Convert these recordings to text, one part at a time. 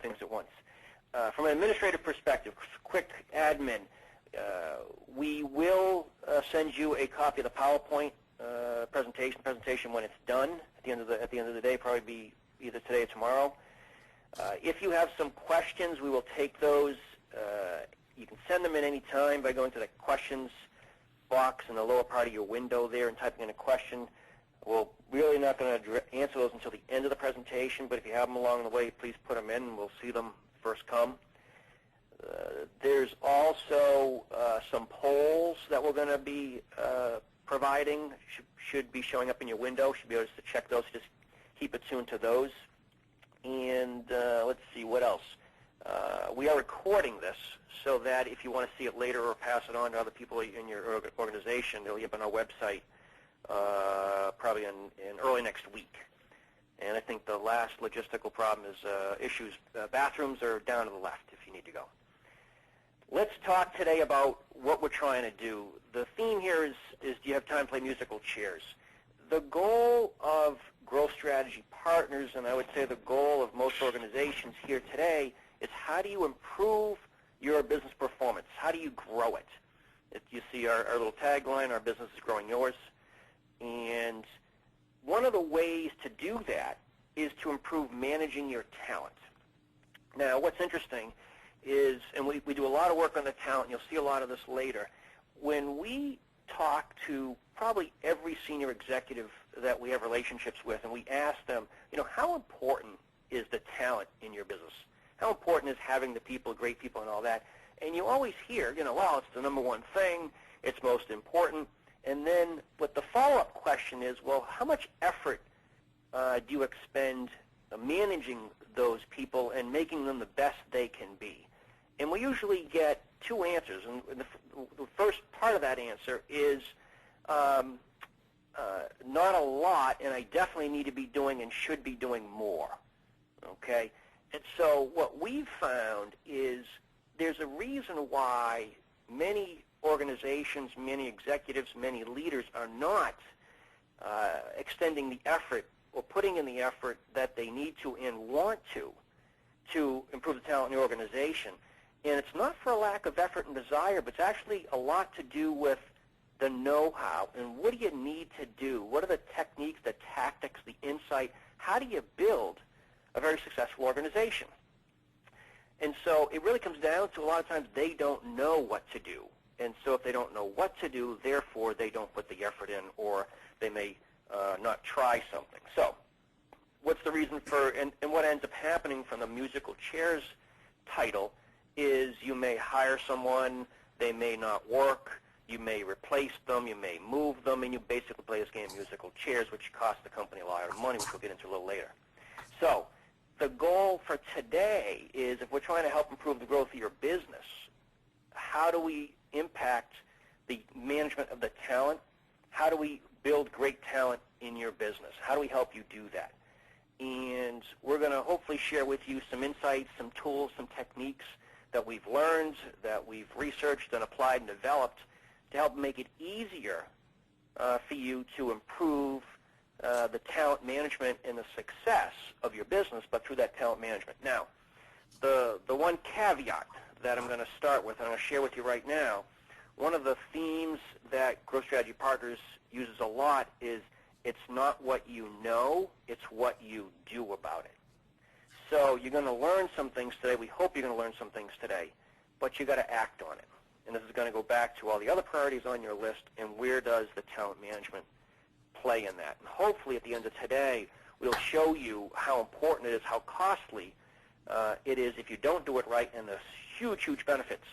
things at once. From an administrative perspective, quick admin, we will send you a copy of the PowerPoint presentation when it's done at the end of the day, probably be either today or tomorrow. If you have some questions, we will take those. You can send them in any time by going to the questions box in the lower part of your window there and typing in a question. We're really not going to answer those until the end of the presentation, but if you have them along the way, please put them in and we'll see them first come. There's also some polls that we're going to be providing, should be showing up in your window. Should be able to check those, just keep it tuned to those. And let's see, what else? We are recording this so that if you want to see it later or pass it on to other people in your organization, it'll be up on our website probably in early next week. And I think the last logistical problem is bathrooms are down to the left if you need to go. Let's talk today about what we're trying to do. The theme here is do you have time to play musical chairs? The goal of Growth Strategy Partners, and I would say the goal of most organizations here today, is how do you improve your business performance? How do you grow it? You see our little tagline, our business is growing yours. And one of the ways to do that is to improve managing your talent. Now, what's interesting is, and we do a lot of work on the talent, and you'll see a lot of this later, when we talk to probably every senior executive that we have relationships with, and we ask them, how important is the talent in your business? How important is having the people, great people, and all that? And you always hear, well, it's the number one thing, it's most important. And then what the follow-up question is, well, how much effort do you expend managing those people and making them the best they can be? And we usually get two answers. And the first part of that answer is not a lot, and I definitely need to be doing and should be doing more. Okay? And so what we've found is there's a reason why many organizations, many executives, many leaders are not extending the effort or putting in the effort that they need to and want to improve the talent in the organization. And it's not for a lack of effort and desire, but it's actually a lot to do with the know-how and what do you need to do? What are the techniques, the tactics, the insight? How do you build a very successful organization? And so it really comes down to a lot of times they don't know what to do. And so if they don't know what to do, therefore they don't put the effort in, or they may not try something. So what's the reason for, and what ends up happening from the musical chairs title is you may hire someone, they may not work, you may replace them, you may move them, and you basically play this game of musical chairs, which costs the company a lot of money, which we'll get into a little later. So the goal for today is, if we're trying to help improve the growth of your business, how do we impact the management of the talent? How do we build great talent in your business? How do we help you do that? And we're going to hopefully share with you some insights, some tools, some techniques that we've learned, that we've researched and applied and developed to help make it easier for you to improve the talent management and the success of your business, but through that talent management. Now, the one caveat that I'm going to start with, and I'm going to share with you right now, one of the themes that Growth Strategy Partners uses a lot is it's not what you know, it's what you do about it. So you're going to learn some things today. We hope you're going to learn some things today, but you got to act on it. And this is going to go back to all the other priorities on your list, and where does the talent management play in that? And hopefully at the end of today, we'll show you how important it is, how costly it is if you don't do it right, and the huge, huge benefits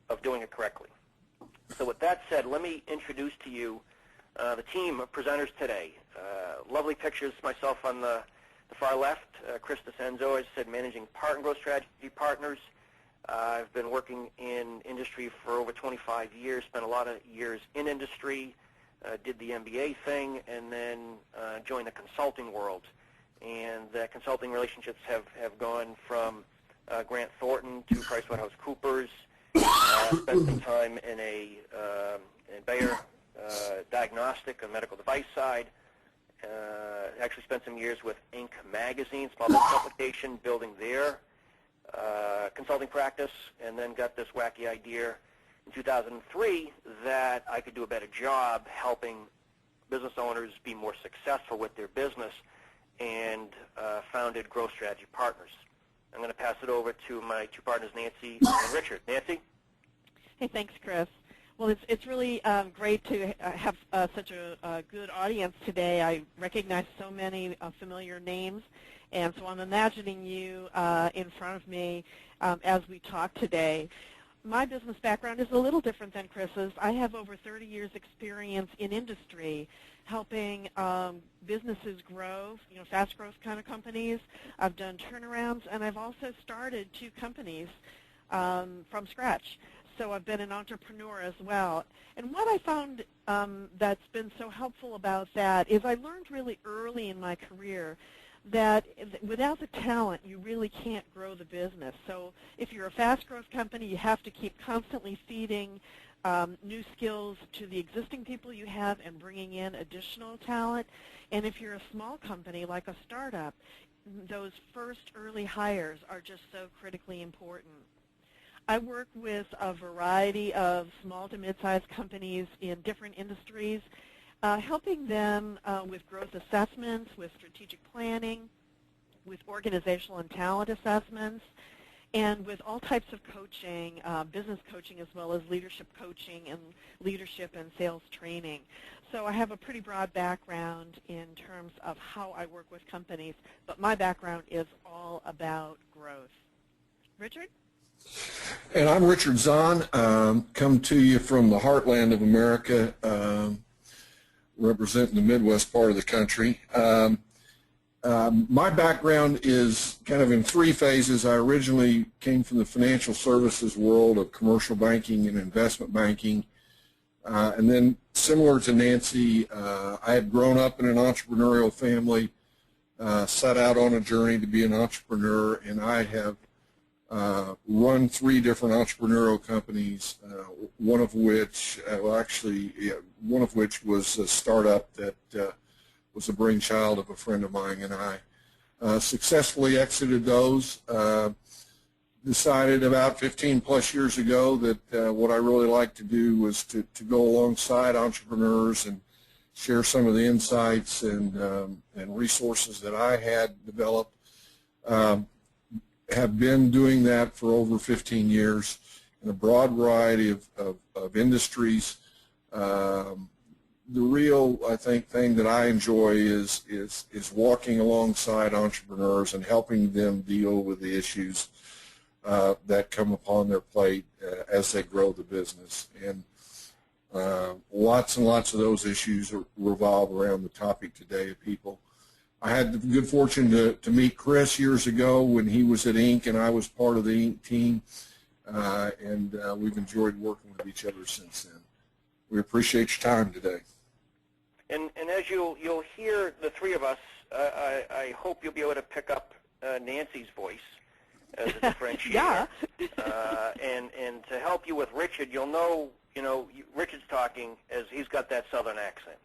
of doing it correctly. So with that said, let me introduce to you the team of presenters today. Lovely pictures, myself on the far left, Chris DeCenzo, as I said, Managing Partner, Growth Strategy Partners. I've been working in industry for over 25 years, spent a lot of years in industry, did the MBA thing, and then joined the consulting world. And the consulting relationships have gone from Grant Thornton to PricewaterhouseCoopers. Spent some time in Bayer Diagnostic, a medical device side. Actually spent some years with Inc. magazine, small business publication, building their consulting practice, and then got this wacky idea in 2003 that I could do a better job helping business owners be more successful with their business, and founded Growth Strategy Partners. I'm going to pass it over to my two partners, Nancy and Richard. Nancy? Hey, thanks, Chris. Well, it's really great to have such a good audience today. I recognize so many familiar names, and so I'm imagining you in front of me as we talk today. My business background is a little different than Chris's. I have over 30 years experience in industry, helping businesses grow, fast growth kind of companies. I've done turnarounds, and I've also started 2 companies from scratch. So I've been an entrepreneur as well. And what I found that's been so helpful about that is I learned really early in my career that without the talent, you really can't grow the business. So if you're a fast growth company, you have to keep constantly feeding new skills to the existing people you have and bringing in additional talent. And if you're a small company like a startup, those first early hires are just so critically important. I work with a variety of small to mid-sized companies in different industries, helping them with growth assessments, with strategic planning, with organizational and talent assessments, and with all types of coaching, business coaching as well as leadership coaching and leadership and sales training. So I have a pretty broad background in terms of how I work with companies, but my background is all about growth. Richard? And I'm Richard Zahn, come to you from the heartland of America, representing the Midwest part of the country. My background is kind of in 3 phases. I originally came from the financial services world of commercial banking and investment banking. And then similar to Nancy, I had grown up in an entrepreneurial family, set out on a journey to be an entrepreneur, and I have run 3 different entrepreneurial companies, one of which was a startup that was a brainchild of a friend of mine, and I successfully exited those. Decided about 15 plus years ago that what I really liked to do was to go alongside entrepreneurs and share some of the insights and resources that I had developed. Have been doing that for over 15 years in a broad variety of industries. The real, I think, thing that I enjoy is walking alongside entrepreneurs and helping them deal with the issues that come upon their plate as they grow the business. And lots and lots of those issues revolve around the topic today of people. I had the good fortune to meet Chris years ago when he was at Inc. and I was part of the Inc. team, and we've enjoyed working with each other since then. We appreciate your time today. And as you'll hear the 3 of us, I hope you'll be able to pick up Nancy's voice as a differentiator. Yeah. And to help you with Richard, you'll know, Richard's talking as he's got that southern accent.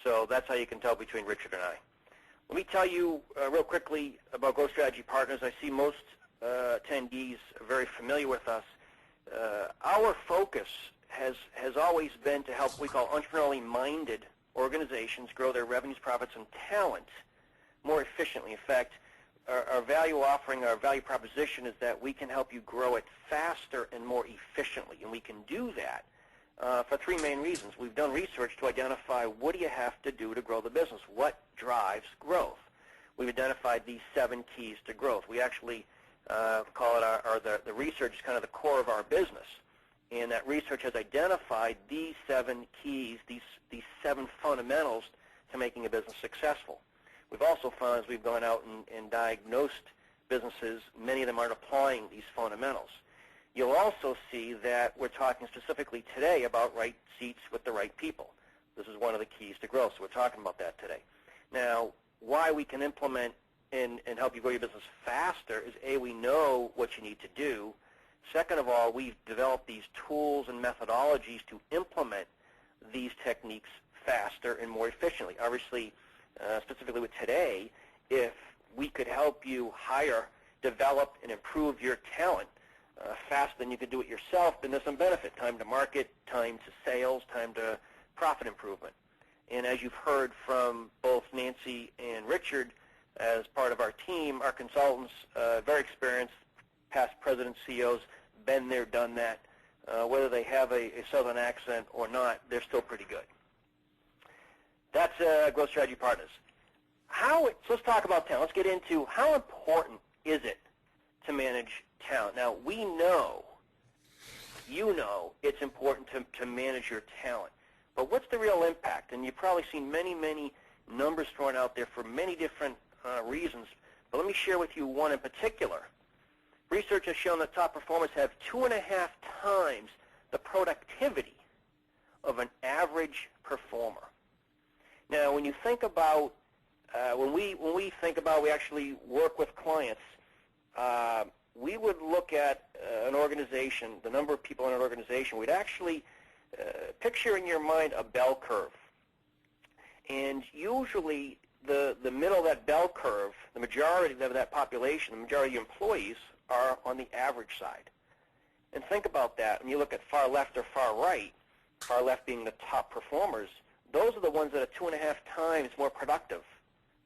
So that's how you can tell between Richard and I. Let me tell you real quickly about Growth Strategy Partners. I see most attendees are very familiar with us. Our focus has always been to help what we call entrepreneurially minded organizations grow their revenues, profits, and talent more efficiently. In fact, our value offering, our value proposition is that we can help you grow it faster and more efficiently, and we can do that for 3 main reasons. We've done research to identify what do you have to do to grow the business, what drives growth. We've identified these 7 keys to growth. We actually call it the research is kind of the core of our business, and that research has identified these 7 keys, these 7 fundamentals to making a business successful. We've also found as we've gone out and diagnosed businesses, many of them aren't applying these fundamentals. You'll also see that we're talking specifically today about right seats with the right people. This is one of the keys to growth, so we're talking about that today. Now, why we can implement and help you grow your business faster is, A, we know what you need to do. Second of all, we've developed these tools and methodologies to implement these techniques faster and more efficiently. Obviously, specifically with today, if we could help you hire develop and improve your talent faster than you could do it yourself, then there's some benefit. Time to market, time to sales, time to profit improvement. And as you've heard from both Nancy and Richard, as part of our team, our consultants, very experienced, past presidents, CEOs, been there, done that. Whether they have a Southern accent or not, they're still pretty good. That's Growth Strategy Partners. So let's talk about talent. Let's get into how important is it to manage talent. Now, we know, you know, it's important to manage your talent. But what's the real impact? And you've probably seen many, many numbers thrown out there for many different reasons. But let me share with you one in particular. Research has shown that top performers have 2.5 times the productivity of an average performer. Now, when you think about, when we think about, we actually work with clients, we would look at an organization, the number of people in an organization. We'd actually picture in your mind a bell curve. And usually the middle of that bell curve, the majority of that population, the majority of employees are on the average side. And think about that. When you look at far left or far right, far left being the top performers, those are the ones that are 2.5 times more productive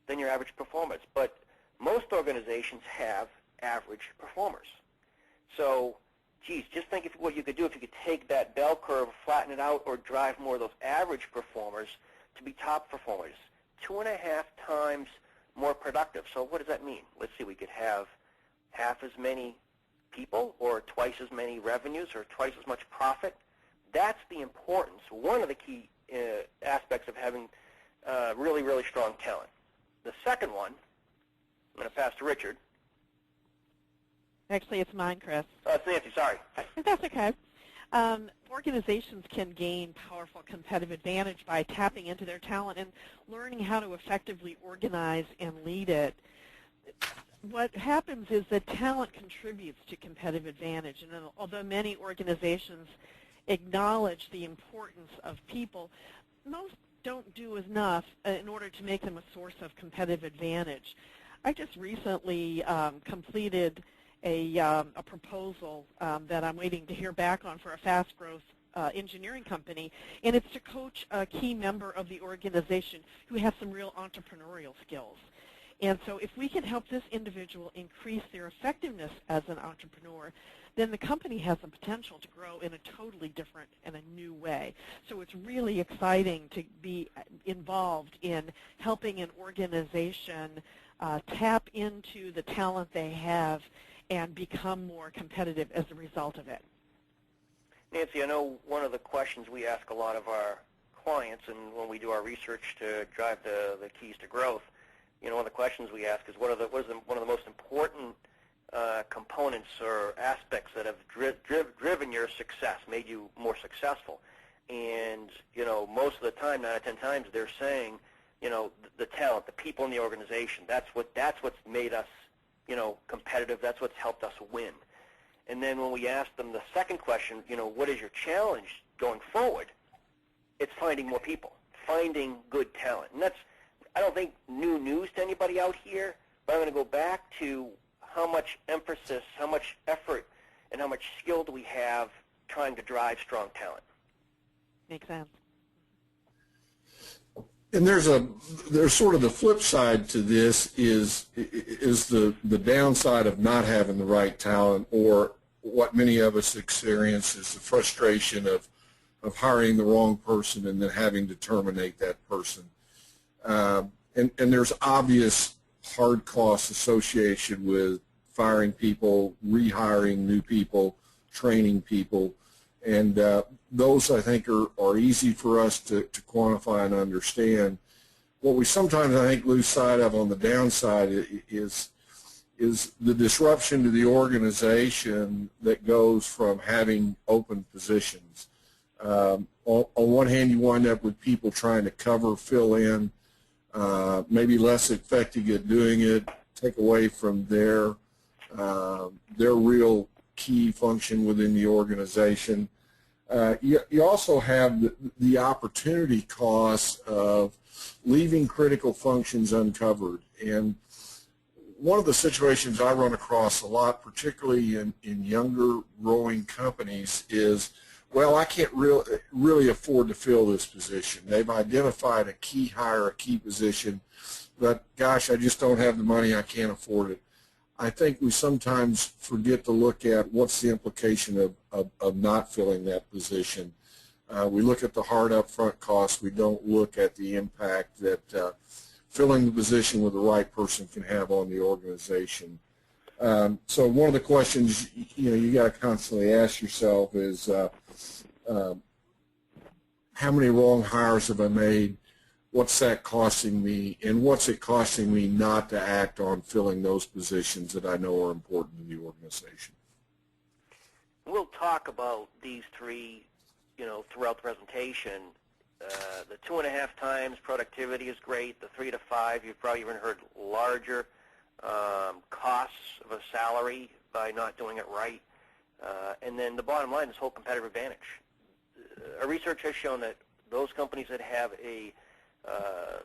than your average performers. But most organizations have average performers. So, geez, just think of what you could do if you could take that bell curve, flatten it out, or drive more of those average performers to be top performers. 2.5 times more productive. So what does that mean? Let's see, we could have half as many people or twice as many revenues or twice as much profit. That's the importance, one of the key aspects of having really, really strong talent. The second one, I'm going to pass to Richard. Actually, it's mine, Chris. It's Nancy, sorry. That's okay. Organizations can gain powerful competitive advantage by tapping into their talent and learning how to effectively organize and lead it. What happens is that talent contributes to competitive advantage, and although many organizations acknowledge the importance of people, most don't do enough in order to make them a source of competitive advantage. I just recently completed a proposal that I'm waiting to hear back on for a fast growth engineering company, and it's to coach a key member of the organization who has some real entrepreneurial skills. And so if we can help this individual increase their effectiveness as an entrepreneur, then the company has the potential to grow in a totally different and a new way. So it's really exciting to be involved in helping an organization tap into the talent they have and become more competitive as a result of it. Nancy, I know one of the questions we ask a lot of our clients, and when we do our research to drive the keys to growth, you know, one of the questions we ask is what is one of the most important components or aspects that have driven your success, made you more successful? And, you know, most of the time, 9 out of 10 times, they're saying, you know, the talent, the people in the organization, that's what's made us, you know, competitive. That's what's helped us win. And then when we ask them the second question, you know, what is your challenge going forward? It's finding more people, finding good talent. And that's, I don't think, new news to anybody out here, but I'm going to go back to how much emphasis, how much effort, and how much skill do we have trying to drive strong talent. Makes sense. And there's sort of the flip side to this is the downside of not having the right talent, or what many of us experience is the frustration of hiring the wrong person and then having to terminate that person. And there's obvious hard costs associated with firing people, rehiring new people, training people, and those, I think, are easy for us to quantify and understand. What we sometimes, I think, lose sight of on the downside is the disruption to the organization that goes from having open positions. On one hand, you wind up with people trying to fill in, maybe less effective at doing it, take away from their real key function within the organization. You also have the opportunity costs of leaving critical functions uncovered. And one of the situations I run across a lot, particularly in younger growing companies, is, well, I can't really afford to fill this position. They've identified a key hire, a key position, but gosh, I just don't have the money, I can't afford it. I think we sometimes forget to look at what's the implication of not filling that position. We look at the hard upfront costs. We don't look at the impact that filling the position with the right person can have on the organization. So one of the questions you got to constantly ask yourself is, how many wrong hires have I made? What's that costing me? And what's it costing me not to act on filling those positions that I know are important to the organization? We'll talk about these three, throughout the presentation. The 2.5 times productivity is great. The 3 to 5, you've probably even heard larger costs of a salary by not doing it right. And then the bottom line is whole competitive advantage. Our research has shown that those companies that have a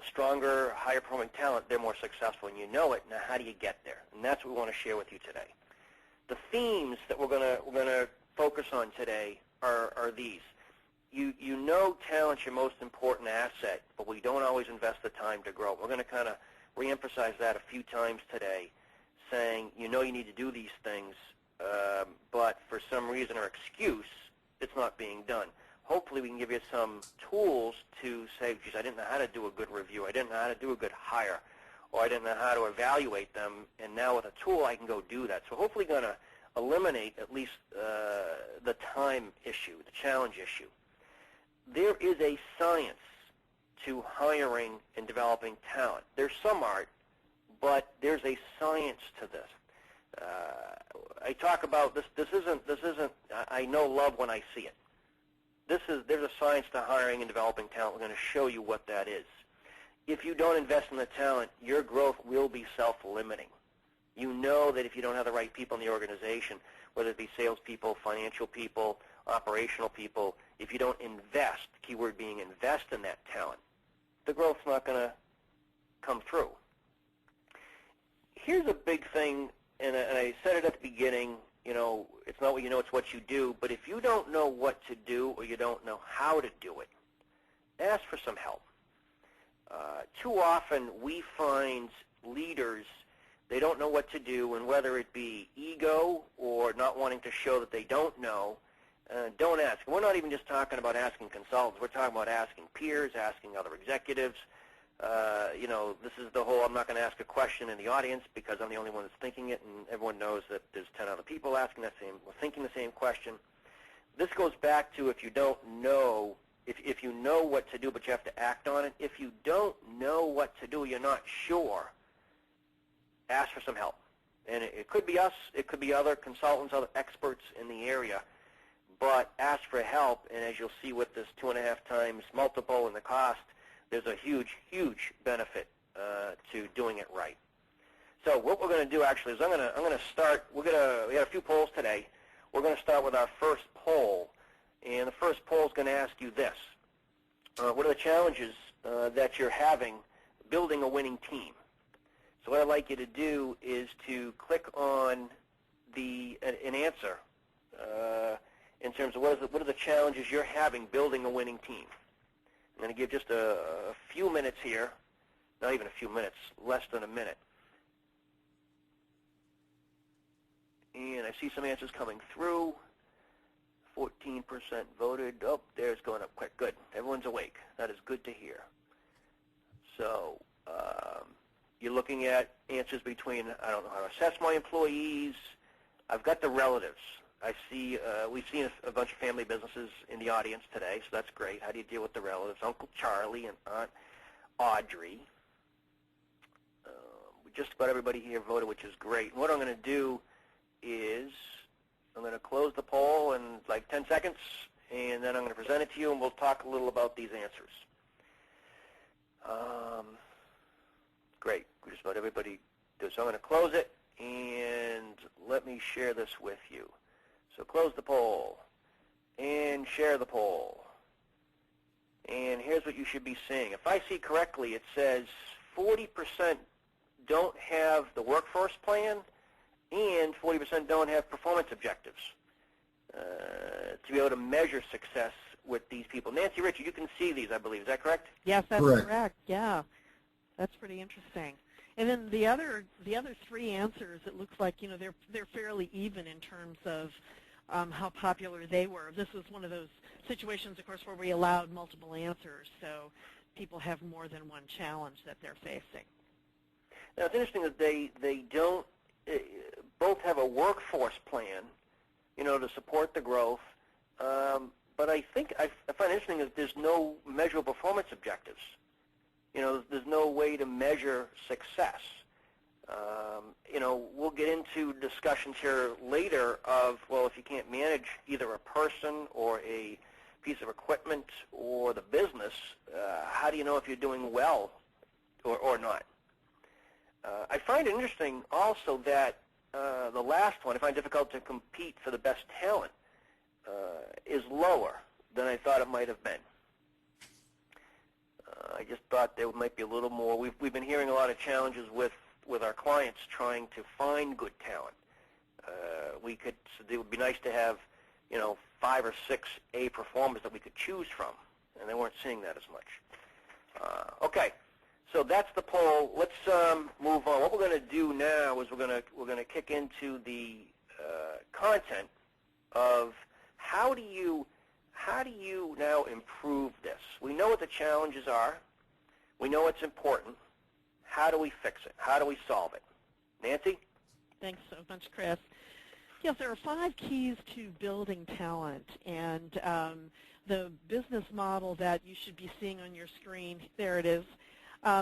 stronger, higher performing talent, they're more successful, and you know it. Now, how do you get there? And that's what we want to share with you today. The themes that we're gonna focus on today are these. You know talent's your most important asset, but we don't always invest the time to grow. We're going to kind of reemphasize that a few times today, saying you need to do these things, but for some reason or excuse, it's not being done. Hopefully we can give you some tools to say, geez, I didn't know how to do a good review, I didn't know how to do a good hire, or I didn't know how to evaluate them, and now with a tool I can go do that. So hopefully going to eliminate at least the time issue, the challenge issue. There is a science to hiring and developing talent. There's some art, but there's a science to this. I talk about this. This isn't. I know love when I see it. There's a science to hiring and developing talent. We're going to show you what that is. If you don't invest in the talent, your growth will be self-limiting. You know that if you don't have the right people in the organization, whether it be salespeople, financial people, operational people, if you don't invest, keyword being invest in that talent, the growth's not going to come through. Here's a big thing, and I said it at the beginning, it's not what you know, it's what you do. But if you don't know what to do or you don't know how to do it, ask for some help. Too often we find leaders, they don't know what to do, and whether it be ego or not wanting to show that they don't know, don't ask. We're not even just talking about asking consultants. We're talking about asking peers, asking other executives. This is the whole, I'm not going to ask a question in the audience because I'm the only one that's thinking it, and everyone knows that there's 10 other people asking thinking the same question. This goes back to if you don't know, if you know what to do but you have to act on it. If you don't know what to do, you're not sure, ask for some help. And it could be us, it could be other consultants, other experts in the area, but ask for help, and as you'll see with this 2.5 times multiple in the cost, there's a huge, huge benefit to doing it right. So what we're going to do actually is I'm going to start. We got a few polls today. We're going to start with our first poll, and the first poll is going to ask you this: what are the challenges that you're having building a winning team? So what I'd like you to do is to click on an answer in terms of what are the challenges you're having building a winning team. I'm going to give just a few minutes here, not even a few minutes, less than a minute. And I see some answers coming through. 14% voted. Oh, there's going up quick. Good. Everyone's awake. That is good to hear. So you're looking at answers between, I don't know how to assess my employees. I've got the relatives. I see, we've seen a bunch of family businesses in the audience today, so that's great. How do you deal with the relatives? Uncle Charlie and Aunt Audrey. Just about everybody here voted, which is great. And what I'm going to do is I'm going to close the poll in like 10 seconds, and then I'm going to present it to you, and we'll talk a little about these answers. Great. Just about everybody does. So I'm going to close it, and let me share this with you. So close the poll and share the poll. And here's what you should be seeing. If I see correctly, it says 40% don't have the workforce plan, and 40% don't have performance objectives to be able to measure success with these people. Nancy, Richard, you can see these, I believe. Is that correct? Yes, that's Correct. correct. Yeah, that's pretty interesting. And then the other three answers, it looks like they're fairly even in terms of how popular they were. This was one of those situations, of course, where we allowed multiple answers, so people have more than one challenge that they're facing. Now, it's interesting that they don't both have a workforce plan, to support the growth, but I find it interesting that there's no measurable performance objectives. There's no way to measure success. We'll get into discussions here later of, well, if you can't manage either a person or a piece of equipment or the business, how do you know if you're doing well or not? I find it interesting also that the last one, I find it difficult to compete for the best talent, is lower than I thought it might have been. I just thought there might be a little more. We've been hearing a lot of challenges with our clients trying to find good talent. It would be nice to have 5 or 6 A performers that we could choose from, and they weren't seeing that as much. Okay, so that's the poll. Let's move on. What we're going to do now is we're going to kick into the content of how do you now improve this? We know what the challenges are. We know it's important. How do we fix it? How do we solve it? Nancy? Thanks so much, Chris. Yes, there are 5 keys to building talent, and the business model that you should be seeing on your screen, there it is,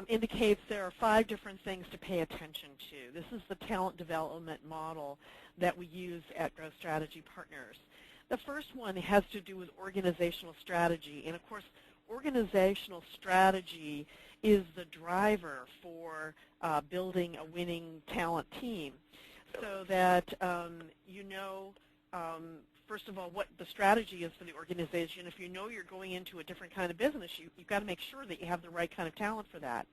indicates there are 5 different things to pay attention to. This is the talent development model that we use at Growth Strategy Partners. The first one has to do with organizational strategy, and of course, organizational strategy is the driver for building a winning talent team, so that first of all, what the strategy is for the organization. If you know you're going into a different kind of business, you've got to make sure that you have the right kind of talent for that.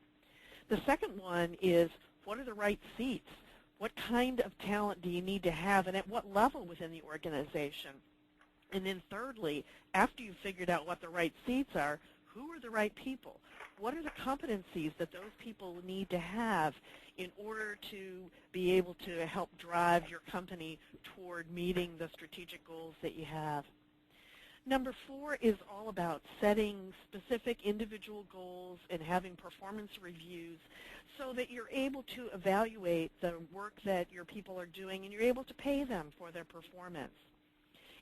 The second one is, what are the right seats? What kind of talent do you need to have, and at what level within the organization? And then thirdly, after you've figured out what the right seats are, who are the right people? What are the competencies that those people need to have in order to be able to help drive your company toward meeting the strategic goals that you have? Number 4 is all about setting specific individual goals and having performance reviews so that you're able to evaluate the work that your people are doing and you're able to pay them for their performance.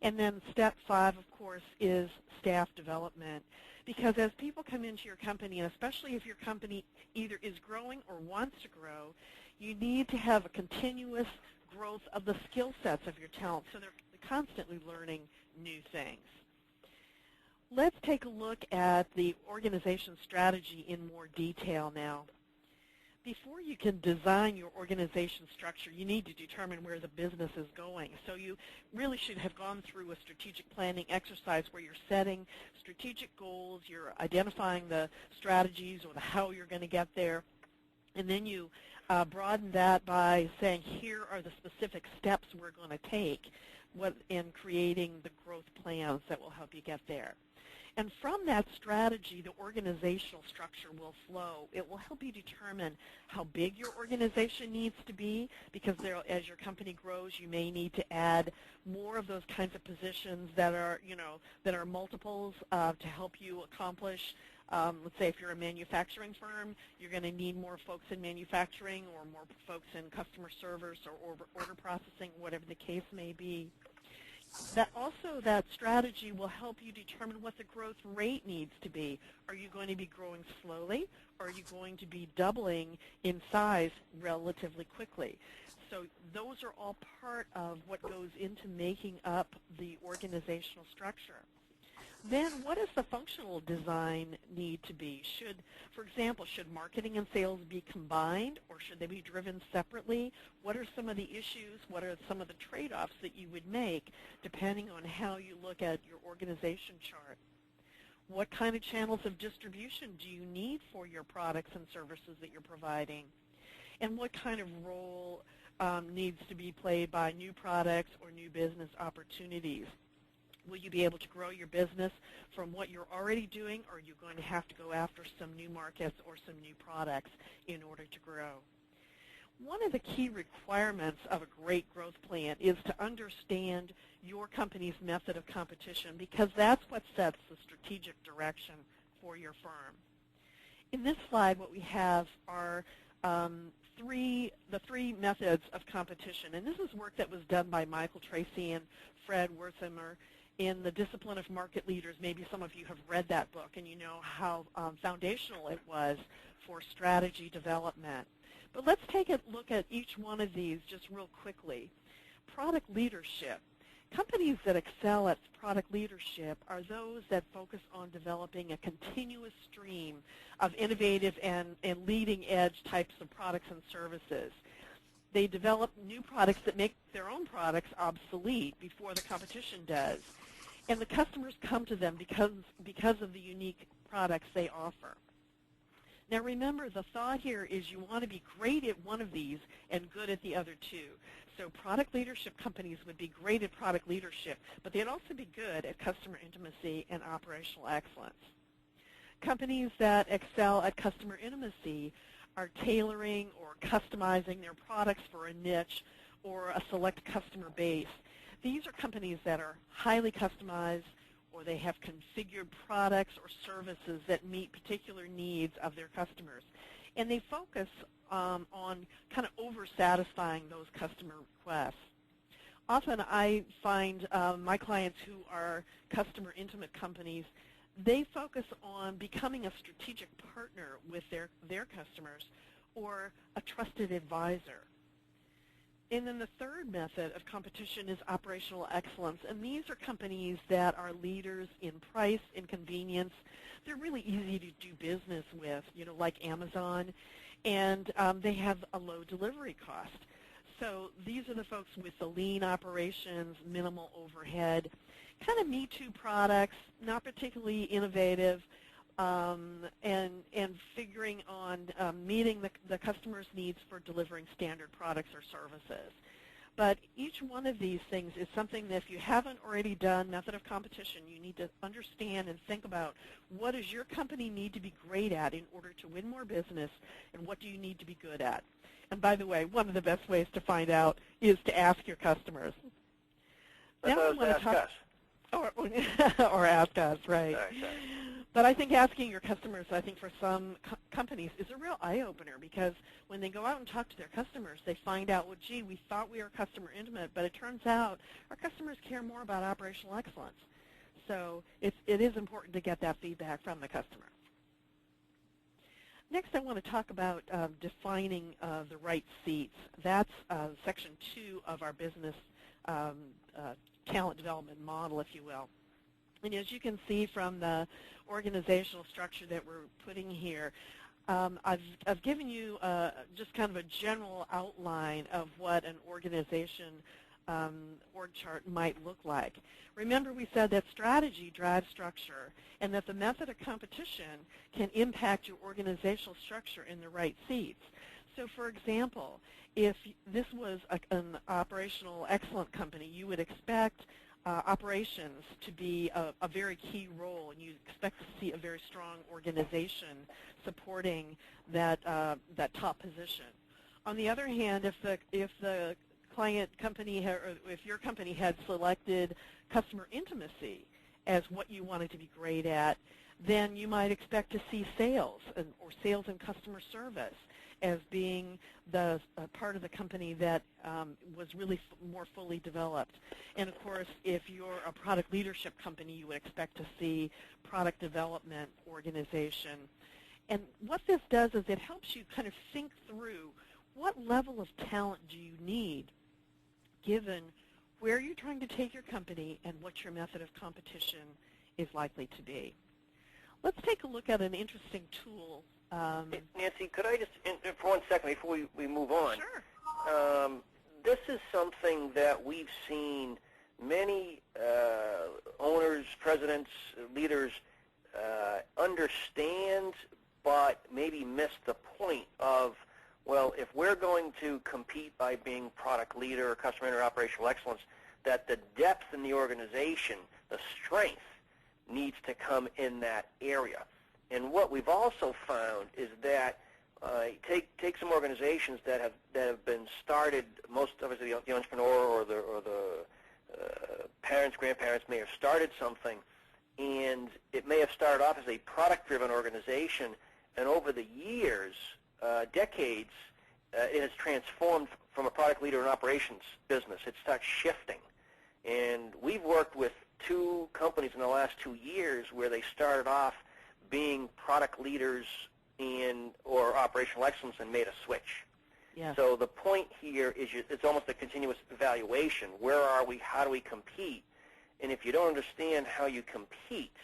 And then step 5, of course, is staff development. Because as people come into your company, and especially if your company either is growing or wants to grow, you need to have a continuous growth of the skill sets of your talent, so they're constantly learning new things. Let's take a look at the organization strategy in more detail now. Before you can design your organization structure, you need to determine where the business is going. So you really should have gone through a strategic planning exercise where you're setting strategic goals, you're identifying the strategies or the how you're going to get there, and then you broaden that by saying, here are the specific steps we're going to take in creating the growth plans that will help you get there. And from that strategy, the organizational structure will flow. It will help you determine how big your organization needs to be, because as your company grows, you may need to add more of those kinds of positions that are, that are multiples to help you accomplish. Let's say if you're a manufacturing firm, you're going to need more folks in manufacturing or more folks in customer service or order processing, whatever the case may be. That strategy will help you determine what the growth rate needs to be. Are you going to be growing slowly, or are you going to be doubling in size relatively quickly? So those are all part of what goes into making up the organizational structure. Then what does the functional design need to be? For example, should marketing and sales be combined, or should they be driven separately? What are some of the issues? What are some of the trade-offs that you would make depending on how you look at your organization chart? What kind of channels of distribution do you need for your products and services that you're providing? and what kind of role needs to be played by new products or new business opportunities. Will you be able to grow your business from what you're already doing, or are you going to have to go after some new markets or some new products in order to grow? One of the key requirements of a great growth plan is to understand your company's method of competition, because that's what sets the strategic direction for your firm. In this slide, what we have are the three methods of competition, and this is work that was done by Michael Tracy and Fred Wertheimer in The Discipline of Market Leaders. Maybe some of you have read that book and you know how foundational it was for strategy development. But let's take a look at each one of these just real quickly. Product leadership. Companies that excel at product leadership are those that focus on developing a continuous stream of innovative and leading-edge types of products and services. They develop new products that make their own products obsolete before the competition does. And the customers come to them because of the unique products they offer. Now remember, the thought here is you want to be great at one of these and good at the other two. So product leadership companies would be great at product leadership, but they'd also be good at customer intimacy and operational excellence. Companies that excel at customer intimacy are tailoring or customizing their products for a niche or a select customer base. These are companies that are highly customized, or they have configured products or services that meet particular needs of their customers. And they focus on kind of over-satisfying those customer requests. Often I find my clients who are customer intimate companies, they focus on becoming a strategic partner with their customers or a trusted advisor. And then the third method of competition is operational excellence, and these are companies that are leaders in price and convenience. They're really easy to do business with, like Amazon, and they have a low delivery cost. So these are the folks with the lean operations, minimal overhead, kind of me-too products, not particularly innovative, and figuring on meeting the customer's needs for delivering standard products or services. But each one of these things is something that if you haven't already done method of competition, you need to understand and think about what does your company need to be great at in order to win more business, and what do you need to be good at. And by the way, one of the best ways to find out is to ask your customers. Ask us. Or ask us, right. Sorry. But I think asking your customers, I think for some companies, is a real eye-opener, because when they go out and talk to their customers, they find out, well, gee, we thought we were customer intimate, but it turns out our customers care more about operational excellence. So it is important to get that feedback from the customer. Next, I want to talk about defining the right seats. That's section 2 of our business talent development model, if you will. And as you can see from the organizational structure that we're putting here, I've given you just kind of a general outline of what an organization org chart might look like. Remember, we said that strategy drives structure, and that the method of competition can impact your organizational structure in the right seats. So for example, if this was an operational excellent company, you would expect operations to be a very key role, and you expect to see a very strong organization supporting that top position. On the other hand, if the client company or if your company had selected customer intimacy as what you wanted to be great at, then you might expect to see sales or sales and customer service as being the part of the company that was really more fully developed. And of course, if you're a product leadership company, you would expect to see product development organization. And what this does is it helps you kind of think through what level of talent do you need given where you're trying to take your company and what your method of competition is likely to be. Let's take a look at an interesting tool. Nancy, could I just, for 1 second before we move on? Sure. This is something that we've seen many owners, presidents, leaders understand, but maybe miss the point of Well, if we're going to compete by being product leader or customer or operational excellence, that the depth in the organization, the strength, needs to come in that area. And what we've also found is that take some organizations that have been started. Most of us, the entrepreneur or the parents, grandparents may have started something, and it may have started off as a product-driven organization, and over the years, decades, it has transformed from a product leader and operations business. It starts shifting. And we've worked with 2 companies in the last 2 years where they started off being product leaders or operational excellence and made a switch. Yes. So the point here is it's almost a continuous evaluation. Where are we? How do we compete? And if you don't understand how you compete,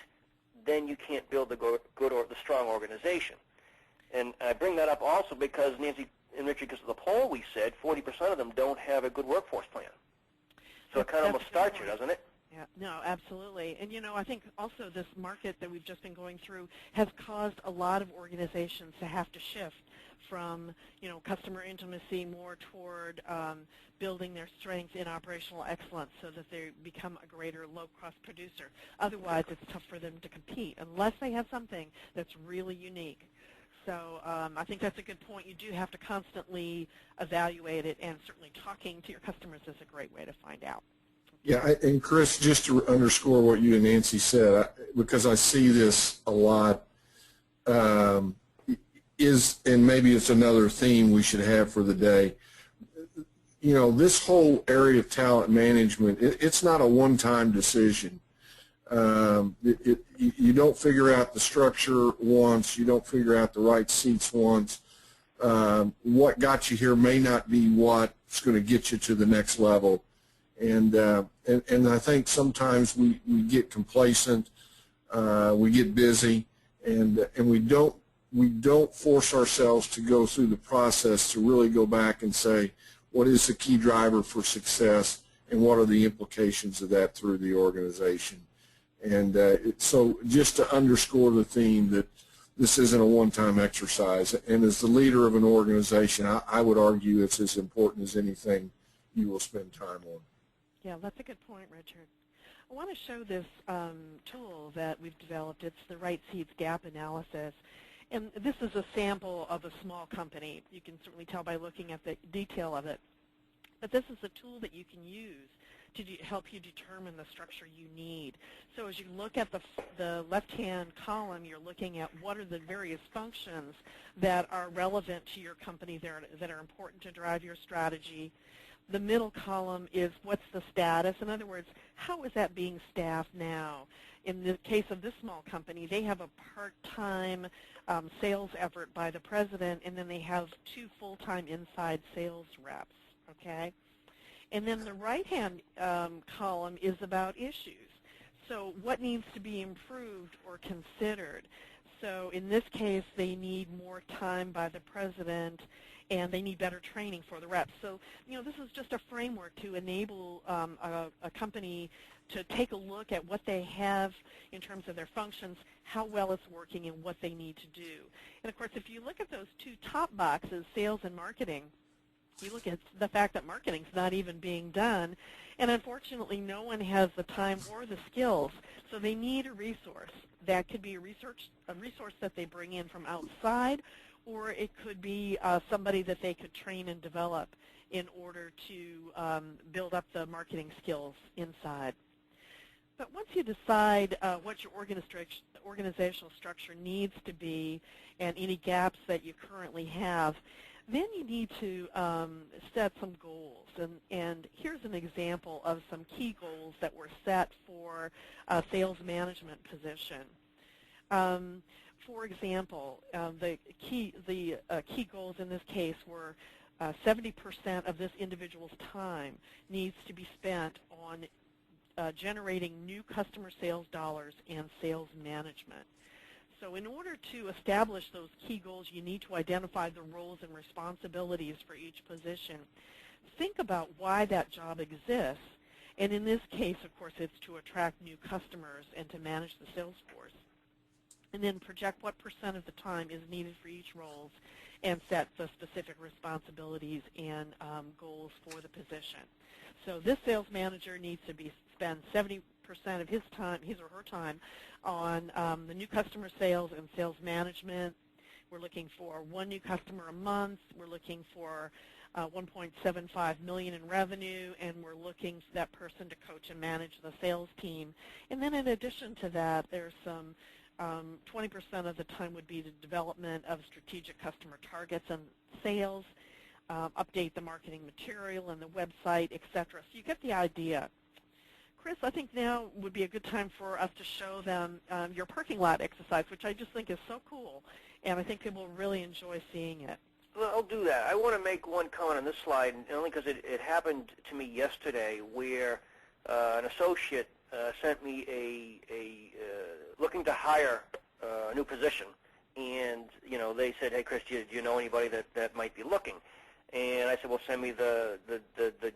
then you can't build the the strong organization. And I bring that up also because Nancy and Richard, because of the poll we said, 40% of them don't have a good workforce plan. So it kind of almost starts you, doesn't it? Yeah, no, absolutely. And, I think also this market that we've just been going through has caused a lot of organizations to have to shift from, customer intimacy more toward building their strengths in operational excellence so that they become a greater low-cost producer. Otherwise, it's tough for them to compete unless they have something that's really unique. So I think that's a good point. You do have to constantly evaluate it, and certainly talking to your customers is a great way to find out. Yeah, and Chris, just to underscore what you and Nancy said, because I see this a lot, and maybe it's another theme we should have for the day. This whole area of talent management, it's not a one-time decision. You don't figure out the structure once. You don't figure out the right seats once. What got you here may not be what's going to get you to the next level. And I think sometimes we get complacent, we get busy, and we don't force ourselves to go through the process to really go back and say, what is the key driver for success, and what are the implications of that through the organization? And so just to underscore the theme that this isn't a one-time exercise, and as the leader of an organization, I would argue it's as important as anything you will spend time on. Yeah, that's a good point, Richard. I want to show this tool that we've developed. It's the Right Seats Gap Analysis. And this is a sample of a small company. You can certainly tell by looking at the detail of it. But this is a tool that you can use to help you determine the structure you need. So as you look at the left-hand column, you're looking at what are the various functions that are relevant to your company that are important to drive your strategy. The middle column is what's the status. In other words, how is that being staffed now? In the case of this small company, they have a part-time sales effort by the president, and then they have 2 full-time inside sales reps, okay? And then the right-hand column is about issues. So what needs to be improved or considered? So in this case, they need more time by the president, and they need better training for the reps. So, this is just a framework to enable a company to take a look at what they have in terms of their functions, how well it's working, and what they need to do. And, of course, if you look at those 2 top boxes, sales and marketing, you look at the fact that marketing's not even being done, and unfortunately no one has the time or the skills, so they need a resource. That could be a resource that they bring in from outside, or it could be somebody that they could train and develop in order to build up the marketing skills inside. But once you decide what your organizational structure needs to be and any gaps that you currently have, then you need to set some goals. And here's an example of some key goals that were set for a sales management position. For example, the key goals in this case were 70% of this individual's time needs to be spent on generating new customer sales dollars and sales management. So in order to establish those key goals, you need to identify the roles and responsibilities for each position. Think about why that job exists. And in this case, of course, it's to attract new customers and to manage the sales force. and then project what percent of the time is needed for each role and set the specific responsibilities and goals for the position. So this sales manager needs to spend 70% of his or her time on the new customer sales and sales management. We're looking for 1 new customer a month. We're looking for 1.75 million in revenue, and we're looking for that person to coach and manage the sales team. And then in addition to that, there's some 20% of the time would be the development of strategic customer targets and sales, update the marketing material and the website, etc. So you get the idea. Chris, I think now would be a good time for us to show them your parking lot exercise, which I just think is so cool, and I think people will really enjoy seeing it. Well, I'll do that. I want to make one comment on this slide, only because it happened to me yesterday, where an associate sent me looking to hire a new position, and they said, "Hey, Chris, do you know anybody that might be looking?" And I said, "Well, send me the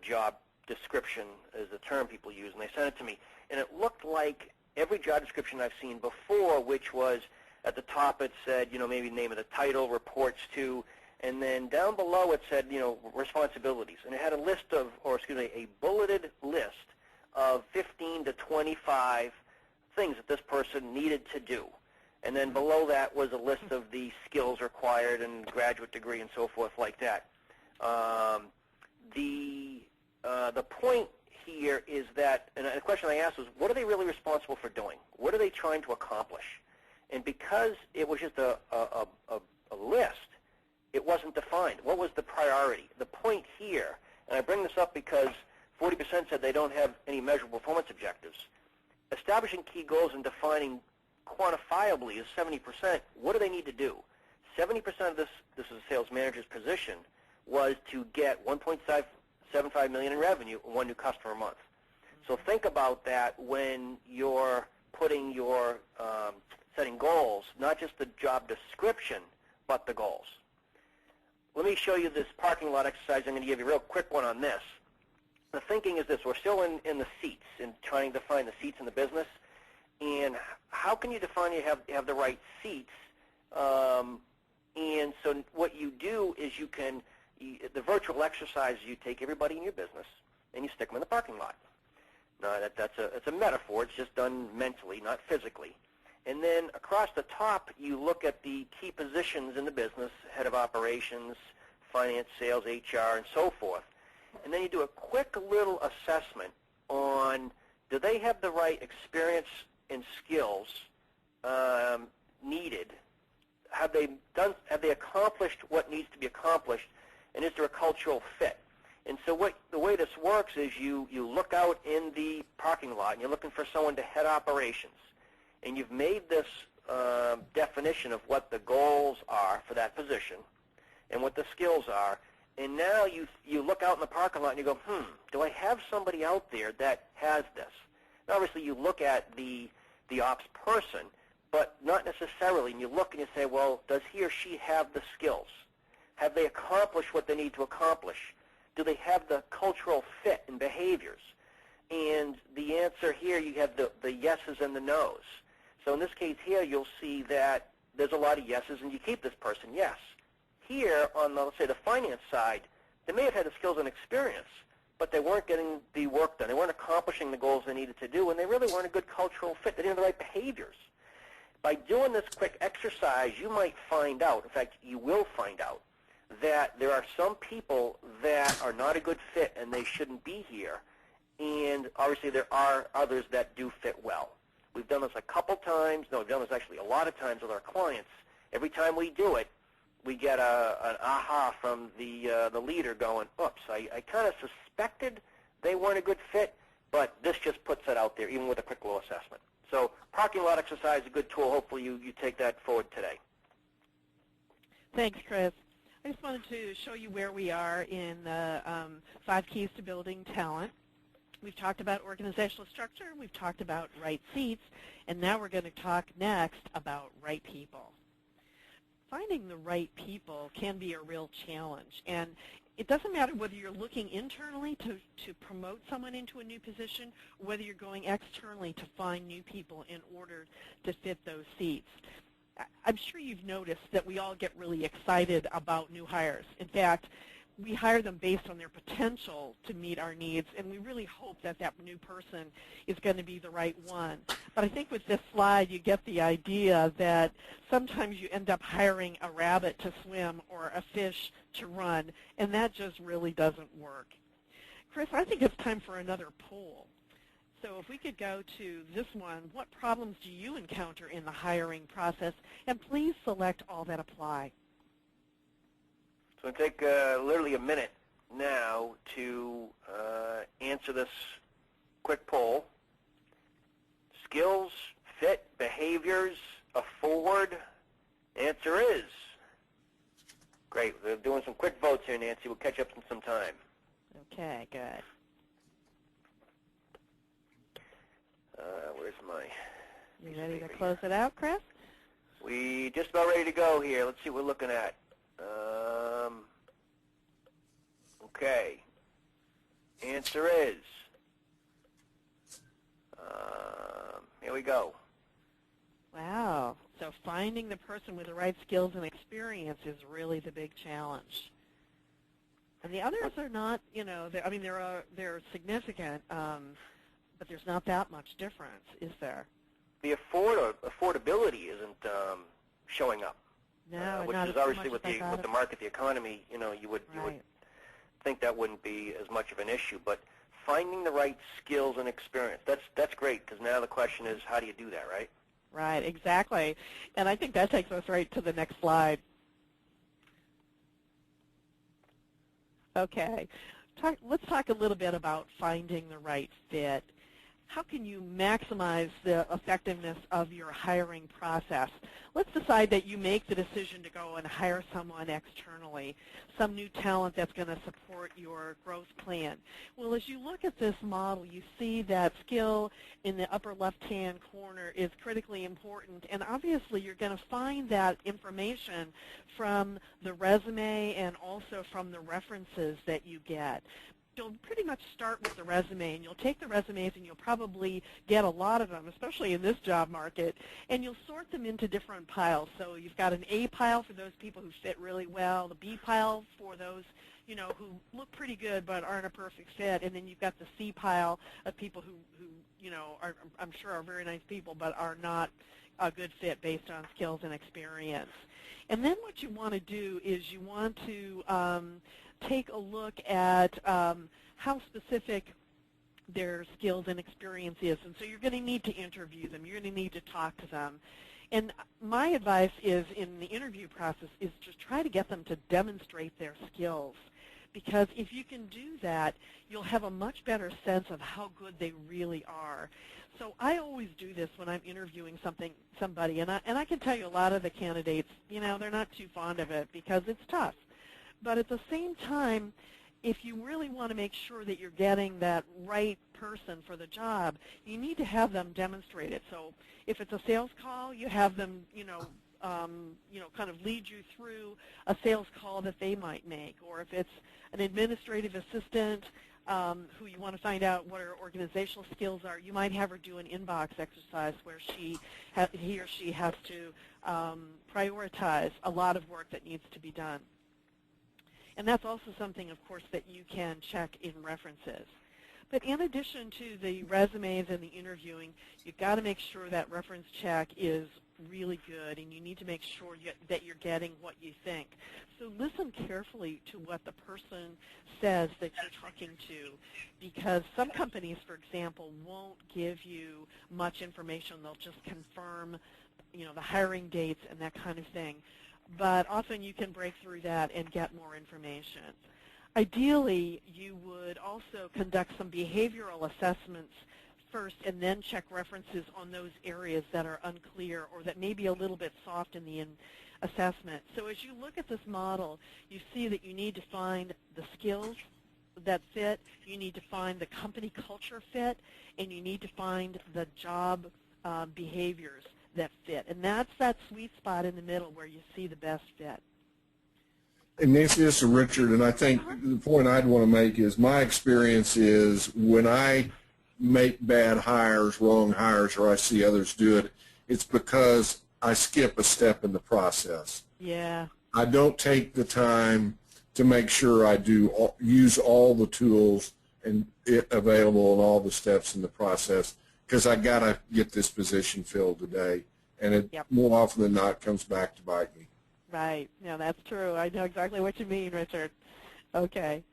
job description," is the term people use, and they sent it to me, and it looked like every job description I've seen before, which was at the top it said, maybe name of the title, reports to. And then down below it said, responsibilities. And it had a bulleted list of 15 to 25 things that this person needed to do. And then below that was a list of the skills required and graduate degree and so forth like that. The point here is that, and the question I asked was, what are they really responsible for doing? What are they trying to accomplish? And because it was just a list, it wasn't defined. What was the priority? The point here, and I bring this up because 40% said they don't have any measurable performance objectives. Establishing key goals and defining quantifiably is 70%. What do they need to do? 70% of this is a sales manager's position, was to get 1.75 million in revenue and 1 new customer a month. So think about that when you're putting your setting goals, not just the job description, but the goals. Let me show you this parking lot exercise. I'm going to give you a real quick one on this. The thinking is this. We're still in the seats and trying to define the seats in the business. And how can you define you have the right seats? And so what you do is the virtual exercise, you take everybody in your business and you stick them in the parking lot. Now, it's a metaphor. It's just done mentally, not physically. And then across the top, you look at the key positions in the business, head of operations, finance, sales, HR, and so forth. And then you do a quick little assessment on, do they have the right experience and skills needed? Have they accomplished what needs to be accomplished? And is there a cultural fit? And so the way this works is you look out in the parking lot, and you're looking for someone to head operations. And you've made this definition of what the goals are for that position and what the skills are. And now you look out in the parking lot and you go, do I have somebody out there that has this? And obviously you look at the ops person, but not necessarily. And you look and you say, well, does he or she have the skills? Have they accomplished what they need to accomplish? Do they have the cultural fit and behaviors? And the answer here, you have the yeses and the nos. So in this case here, you'll see that there's a lot of yeses, and you keep this person, yes. Here on, let's say, the finance side, they may have had the skills and experience, but they weren't getting the work done. They weren't accomplishing the goals they needed to do, and they really weren't a good cultural fit. They didn't have the right behaviors. By doing this quick exercise, you might find out, in fact, you will find out, that there are some people that are not a good fit and they shouldn't be here. And obviously there are others that do fit well. We've done this a couple times. No, we've done this actually a lot of times with our clients. Every time we do it, we get an aha from the leader going, oops, I kind of suspected they weren't a good fit, but this just puts it out there, even with a quick little assessment. So parking lot exercise is a good tool. Hopefully you take that forward today. Thanks, Chris. I just wanted to show you where we are in the 5 keys to building talent. We've talked about organizational structure, we've talked about right seats, and now we're going to talk next about right people. Finding the right people can be a real challenge, and it doesn't matter whether you're looking internally to promote someone into a new position, or whether you're going externally to find new people in order to fit those seats. I'm sure you've noticed that we all get really excited about new hires. In fact, we hire them based on their potential to meet our needs, and we really hope that that new person is going to be the right one. But I think with this slide, you get the idea that sometimes you end up hiring a rabbit to swim or a fish to run, and that just really doesn't work. Chris, I think it's time for another poll. So if we could go to this one, what problems do you encounter in the hiring process? And please select all that apply. So it'll take literally a minute now to answer this quick poll. Skills, fit, behaviors, afford. Answer is. Great. We're doing some quick votes here, Nancy. We'll catch up in some time. Okay, good. Where's my... You ready to close it out, Chris? We just about ready to go here. Let's see what we're looking at. Okay. Answer is. Here we go. Wow. So finding the person with the right skills and experience is really the big challenge. And the others are not, you know, I mean, they're significant, but there's not that much difference, is there? The affordability isn't showing up. No, which not is as obviously much with the market, the economy, you know, you would think that wouldn't be as much of an issue. But finding the right skills and experience, that's great, because now the question is, how do you do that, right? Right, exactly. And I think that takes us right to the next slide. Okay, let's talk a little bit about finding the right fit. How can you maximize the effectiveness of your hiring process? Let's decide that you make the decision to go and hire someone externally, some new talent that's going to support your growth plan. Well, as you look at this model, you see that skill in the upper left-hand corner is critically important, and obviously you're going to find that information from the resume and also from the references that you get. You'll pretty much start with the resume, and you'll take the resumes, and you'll probably get a lot of them, especially in this job market, and you'll sort them into different piles. So you've got an A pile for those people who fit really well, the B pile for those, you know, who look pretty good but aren't a perfect fit, and then you've got the C pile of people who you know, I'm sure are very nice people but are not a good fit based on skills and experience. And then what you want to do is you want to take a look at how specific their skills and experience is. And so you're going to need to interview them. You're going to need to talk to them. And my advice is in the interview process is just try to get them to demonstrate their skills. Because if you can do that, you'll have a much better sense of how good they really are. So I always do this when I'm interviewing somebody, and I can tell you a lot of the candidates, you know, they're not too fond of it because it's tough. But at the same time, if you really want to make sure that you're getting that right person for the job, you need to have them demonstrate it. So if it's a sales call, you have them, kind of lead you through a sales call that they might make. Or if it's an administrative assistant who you want to find out what her organizational skills are, you might have her do an inbox exercise where he or she has to prioritize a lot of work that needs to be done. And that's also something, of course, that you can check in references. But in addition to the resumes and the interviewing, you've got to make sure that reference check is really good, and you need to make sure that you're getting what you think. So listen carefully to what the person says that you're talking to, because some companies, for example, won't give you much information. They'll just confirm, you know, the hiring dates and that kind of thing. But often you can break through that and get more information. Ideally, you would also conduct some behavioral assessments first and then check references on those areas that are unclear or that may be a little bit soft in the assessment. So as you look at this model, you see that you need to find the skills that fit, you need to find the company culture fit, and you need to find the job behaviors that fit. And that's that sweet spot in the middle where you see the best fit. And Nancy, this is Richard, and I think the point I'd want to make is my experience is when I make bad hires, wrong hires, or I see others do it, it's because I skip a step in the process. Yeah. I don't take the time to make sure I use all the tools and available in all the steps in the process, because I got to get this position filled today, and it Yep. more often than not comes back to bite me. Right. Yeah, that's true. I know exactly what you mean, Richard. Okay.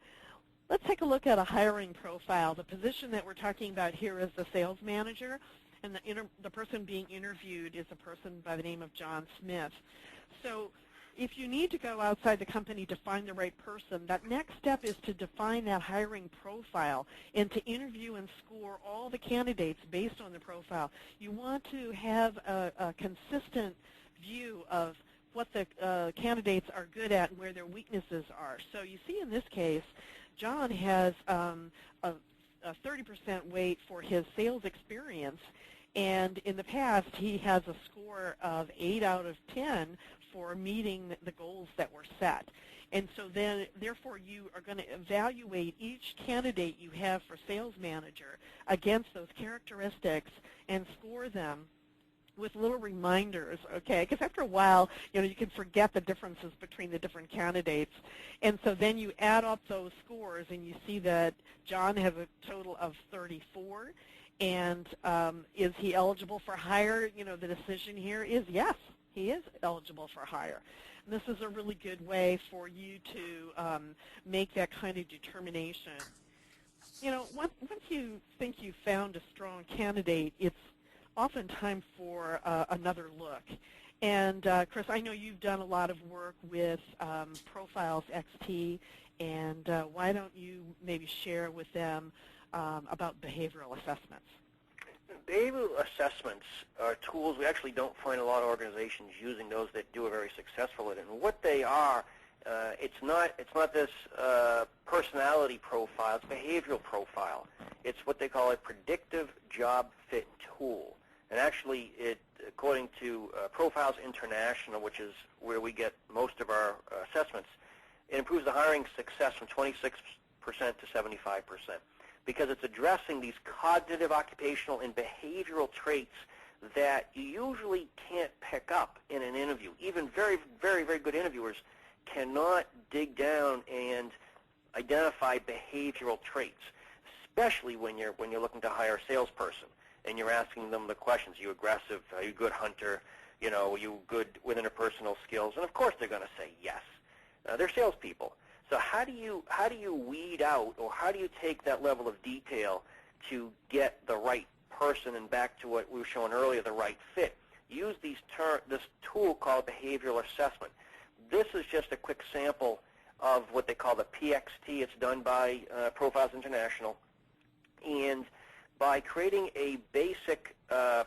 Let's take a look at a hiring profile. The position that we're talking about here is the sales manager, and the person being interviewed is a person by the name of John Smith. So if you need to go outside the company to find the right person, that next step is to define that hiring profile and to interview and score all the candidates based on the profile. You want to have a consistent view of what the candidates are good at and where their weaknesses are. So you see in this case, John has a 30% weight for his sales experience, and in the past he has a score of 8 out of 10 for meeting the goals that were set. And so then, therefore, you are going to evaluate each candidate you have for sales manager against those characteristics and score them with little reminders, okay? Because after a while, you can forget the differences between the different candidates. And so then you add up those scores, and you see that John has a total of 34. And is he eligible for hire? The decision here is yes, he is eligible for hire. And this is a really good way for you to make that kind of determination. Once you think you've found a strong candidate, it's often time for another look. And Chris, I know you've done a lot of work with Profiles XT, and why don't you maybe share with them about behavioral assessments? Behavioral assessments are tools. We actually don't find a lot of organizations using those that do it very successful at it. And what they are, it's not this personality profile. It's behavioral profile. It's what they call a predictive job fit tool. And actually, according to Profiles International, which is where we get most of our assessments, it improves the hiring success from 26% to 75%, because it's addressing these cognitive, occupational, and behavioral traits that you usually can't pick up in an interview. Even very, very, very good interviewers cannot dig down and identify behavioral traits, especially when you're looking to hire a salesperson and you're asking them the questions: are you aggressive? Are you a good hunter? Are you good with interpersonal skills? And of course they're going to say yes. They're salespeople. So how do you weed out, or how do you take that level of detail to get the right person, and back to what we were showing earlier, the right fit? Use this tool called behavioral assessment. This is just a quick sample of what they call the PXT. It's done by Profiles International. And by creating a basic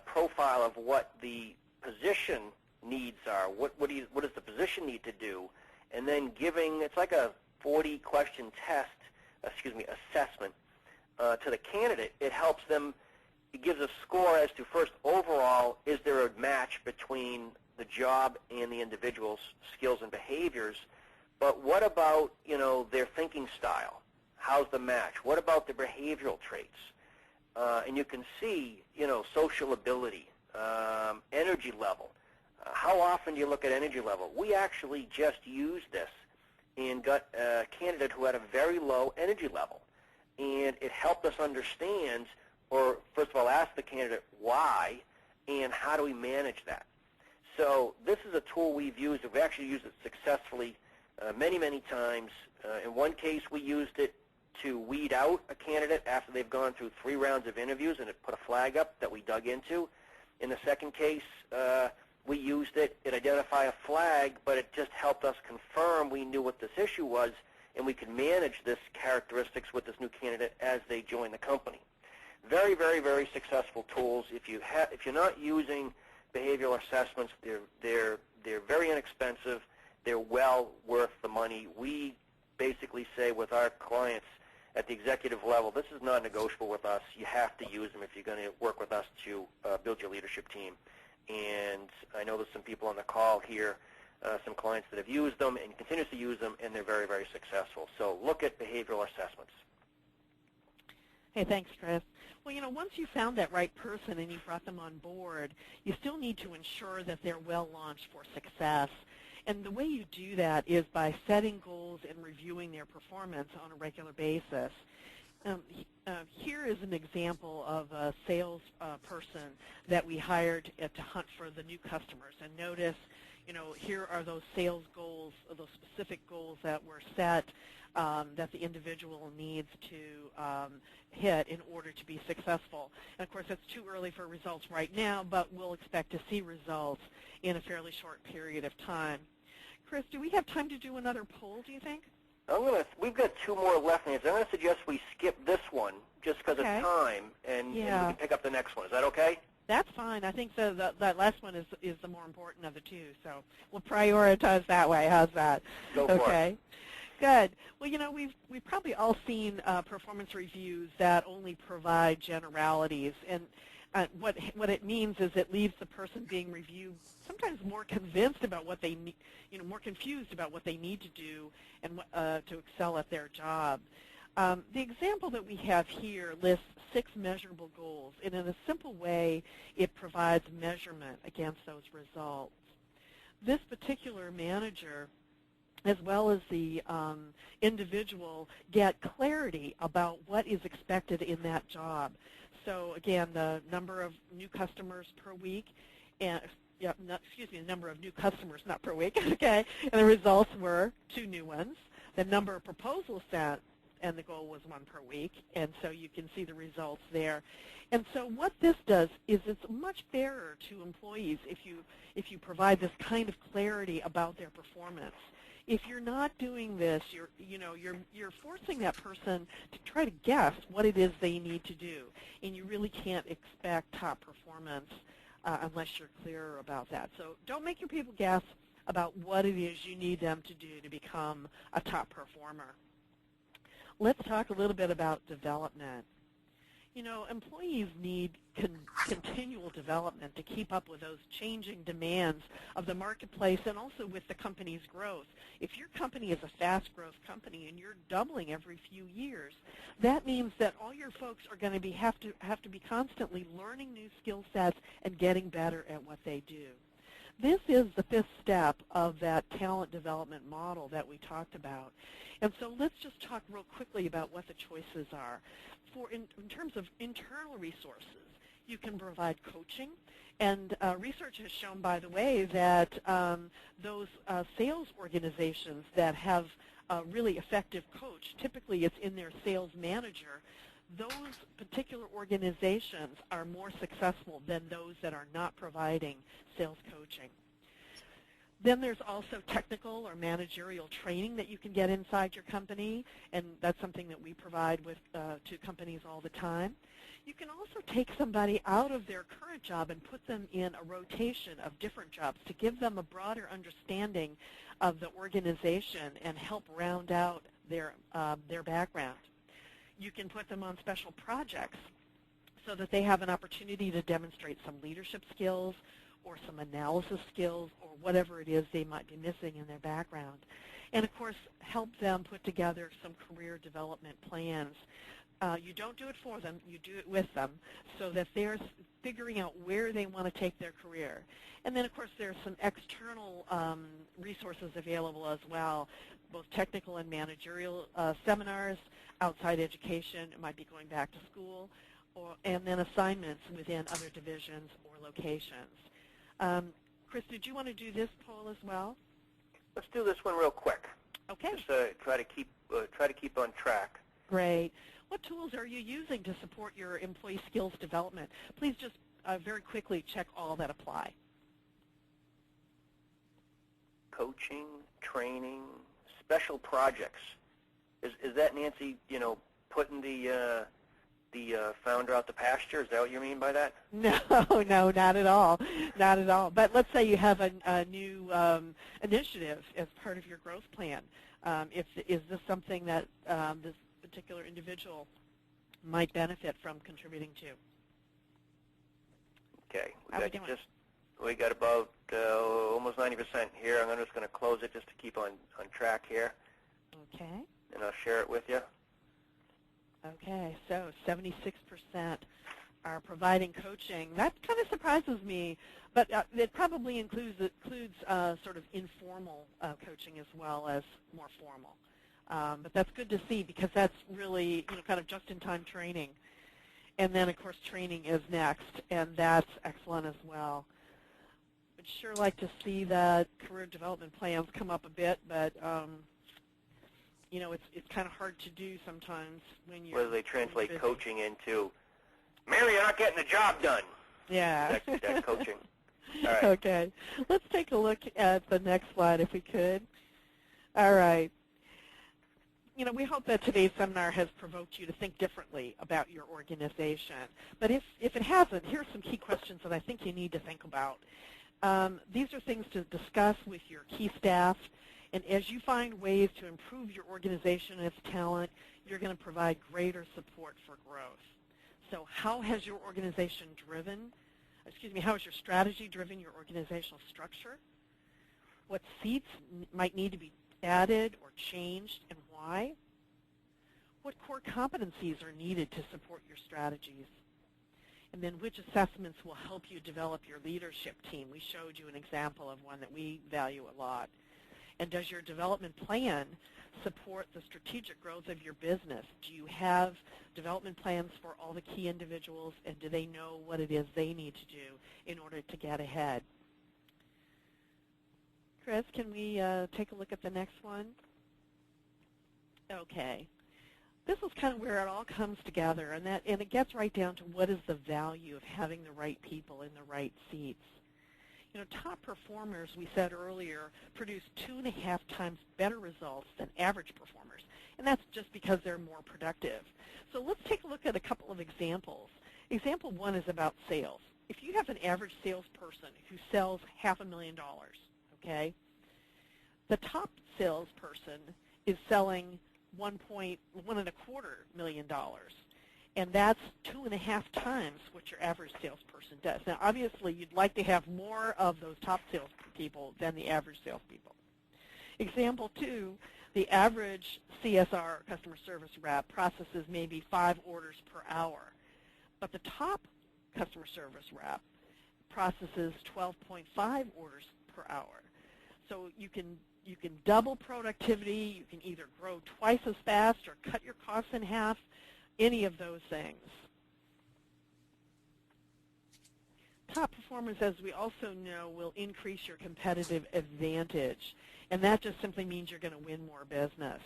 profile of what the position needs are, what does the position need to do, and then giving, it's like a 40-question assessment to the candidate. It helps them, it gives a score as to, first, overall, is there a match between the job and the individual's skills and behaviors, but what about, their thinking style? How's the match? What about the behavioral traits? And you can see, social ability, energy level. How often do you look at energy level? We actually just used this and got a candidate who had a very low energy level. And it helped us understand, or first of all, ask the candidate why, and how do we manage that? So this is a tool we've used. We've actually used it successfully many, many times. In one case, we used it to weed out a candidate after they've gone through 3 rounds of interviews, and it put a flag up that we dug into. In the second case, we used it. It identified a flag, but it just helped us confirm we knew what this issue was, and we could manage this characteristics with this new candidate as they join the company. Very, very, very successful tools. If you're not using behavioral assessments, they're very inexpensive. They're well worth the money. We basically say with our clients at the executive level, this is not negotiable with us. You have to use them if you're going to work with us to build your leadership team. And I know there's some people on the call here, some clients that have used them and continue to use them, and they're very, very successful. So look at behavioral assessments. Hey, thanks, Chris. Well, once you found that right person and you brought them on board, you still need to ensure that they're well launched for success. And the way you do that is by setting goals and reviewing their performance on a regular basis. Here is an example of a sales person that we hired to hunt for the new customers. And notice, here are those sales goals, those specific goals that were set that the individual needs to hit in order to be successful. And of course, it's too early for results right now, but we'll expect to see results in a fairly short period of time. Chris, do we have time to do another poll, do you think? We've got 2 more left, Nancy. I'm going to suggest we skip this one just because of time, and we can pick up the next one. Is that okay? That's fine. I think that last one is the more important of the 2, so we'll prioritize that way. How's that? Go for it. Okay. Good. Well, we've probably all seen performance reviews that only provide generalities, and what it means is it leaves the person being reviewed sometimes more convinced about what they need, more confused about what they need to do and to excel at their job. The example that we have here lists 6 measurable goals, and in a simple way, it provides measurement against those results. This particular manager, as well as the individual, get clarity about what is expected in that job. So again, the number of new customers per week, and the number of new customers, not per week, okay, and the results were 2 new ones. The number of proposals sent, and the goal was 1 per week, and so you can see the results there. And so what this does is it's much fairer to employees if you provide this kind of clarity about their performance. If you're not doing this, you're forcing that person to try to guess what it is they need to do, and you really can't expect top performance unless you're clearer about that. So don't make your people guess about what it is you need them to do to become a top performer. Let's talk a little bit about development. Employees need continual development to keep up with those changing demands of the marketplace and also with the company's growth. If your company is a fast growth company and you're doubling every few years, that means that all your folks are going to have to be constantly learning new skill sets and getting better at what they do. This is the 5th step of that talent development model that we talked about. And so let's just talk real quickly about what the choices are. In terms of internal resources, you can provide coaching. And research has shown, by the way, that those sales organizations that have a really effective coach, typically it's in their sales manager, those particular organizations are more successful than those that are not providing sales coaching. Then there's also technical or managerial training that you can get inside your company, and that's something that we provide to companies all the time. You can also take somebody out of their current job and put them in a rotation of different jobs to give them a broader understanding of the organization and help round out their background. You can put them on special projects so that they have an opportunity to demonstrate some leadership skills or some analysis skills or whatever it is they might be missing in their background. And of course, help them put together some career development plans. You don't do it for them, you do it with them so that they're figuring out where they want to take their career. And then of course there's some external resources available as well, both technical and managerial seminars, outside education, it might be going back to school, and then assignments within other divisions or locations. Chris, did you want to do this poll as well? Let's do this one real quick. Okay. Just try to keep on track. Great. What tools are you using to support your employee skills development? Please just very quickly check all that apply. Coaching, training, special projects. Is that, Nancy, putting the founder out to pasture? Is that what you mean by that? No, no, not at all. Not at all. But let's say you have a new initiative as part of your growth plan. Is this something that this particular individual might benefit from contributing to? Okay. We got about almost 90% here. I'm just going to close it just to keep on track here. Okay. And I'll share it with you. Okay, so 76% are providing coaching. That kind of surprises me, but it probably includes sort of informal coaching as well as more formal. But that's good to see because that's really kind of just-in-time training. And then, of course, training is next, and that's excellent as well. I'd sure like to see that career development plans come up a bit, but it's kind of hard to do sometimes when you're whether they translate busy. coaching into, Mary, you're not getting the job done. Yeah. That coaching. All right. Okay. Let's take a look at the next slide if we could. All right. We hope that today's seminar has provoked you to think differently about your organization. But if it hasn't, here's some key questions that I think you need to think about. These are things to discuss with your key staff. And as you find ways to improve your organization and its talent, you're going to provide greater support for growth. So how has your organization how has your strategy driven your organizational structure? What seats might need to be added or changed and why? What core competencies are needed to support your strategies? And then which assessments will help you develop your leadership team? We showed you an example of one that we value a lot. And does your development plan support the strategic growth of your business? Do you have development plans for all the key individuals, and do they know what it is they need to do in order to get ahead? Chris, can we take a look at the next one? Okay. This is kind of where it all comes together, and it gets right down to what is the value of having the right people in the right seats. Top performers, we said earlier, produce 2.5 times better results than average performers, and that's just because they're more productive. So let's take a look at a couple of examples. Example one is about sales. If you have an average salesperson who sells $500,000, okay, the top salesperson is selling $1.25 million. And that's 2.5 times what your average salesperson does. Now, obviously, you'd like to have more of those top salespeople than the average salespeople. Example two, the average CSR, customer service rep, processes maybe 5 orders per hour. But the top customer service rep processes 12.5 orders per hour. So you can double productivity. You can either grow twice as fast or cut your costs in half. Any of those things. Top performers, as we also know, will increase your competitive advantage, and that just simply means you're going to win more business.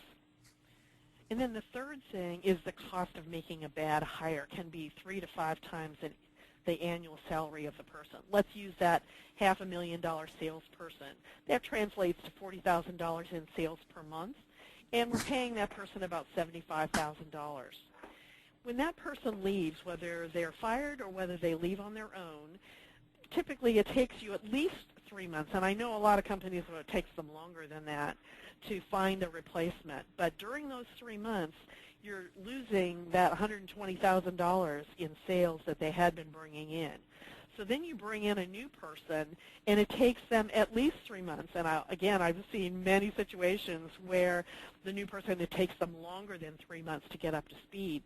And then the third thing is the cost of making a bad hire can be 3 to 5 times the annual salary of the person. Let's use that $500,000 salesperson. That translates to $40,000 in sales per month, and we're paying that person about $75,000. When that person leaves, whether they're fired or whether they leave on their own, typically it takes you at least 3 months, and I know a lot of companies where it takes them longer than that to find a replacement. But during those 3 months, you're losing that $120,000 in sales that they had been bringing in. So then you bring in a new person, and it takes them at least 3 months. And again, I've seen many situations where the new person, it takes them longer than 3 months to get up to speed.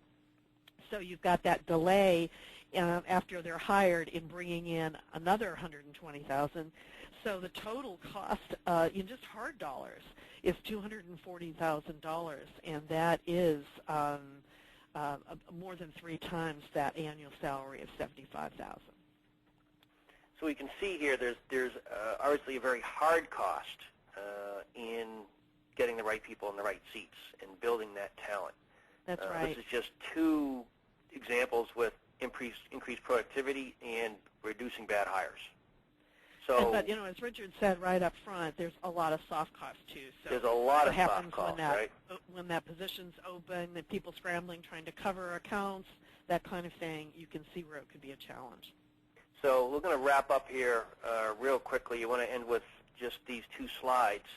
So you've got that delay after they're hired in bringing in another $120,000. So the total cost in just hard dollars is $240,000, and that is more than 3 times that annual salary of $75,000. So we can see here there's obviously a very hard cost in getting the right people in the right seats and building that talent. That's right. This is just 2 examples with increased productivity and reducing bad hires. So, but as Richard said right up front, there's a lot of soft costs too. So there's a lot of what soft happens costs, when right? When that position's open, and people scrambling trying to cover accounts, that kind of thing, you can see where it could be a challenge. So we're going to wrap up here real quickly. You want to end with just these 2 slides.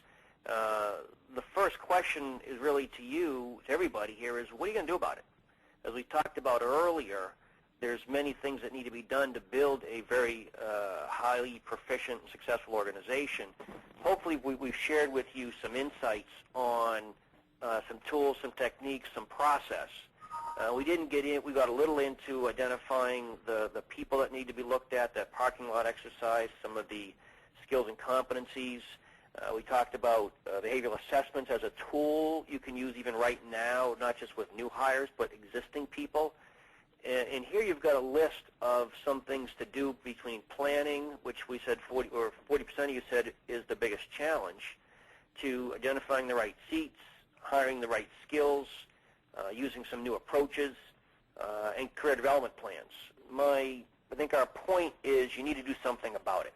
The first question is really to you, to everybody here, is what are you going to do about it? As we talked about earlier, there's many things that need to be done to build a very highly proficient and successful organization. Hopefully we've shared with you some insights on some tools, some techniques, some process We didn't get in. We got a little into identifying the people that need to be looked at, that parking lot exercise, some of the skills and competencies. We talked about behavioral assessments as a tool you can use even right now, not just with new hires, but existing people. And here you've got a list of some things to do between planning, which we said 40% of you said is the biggest challenge, to identifying the right seats, hiring the right skills, using some new approaches, and career development plans. I think our point is you need to do something about it.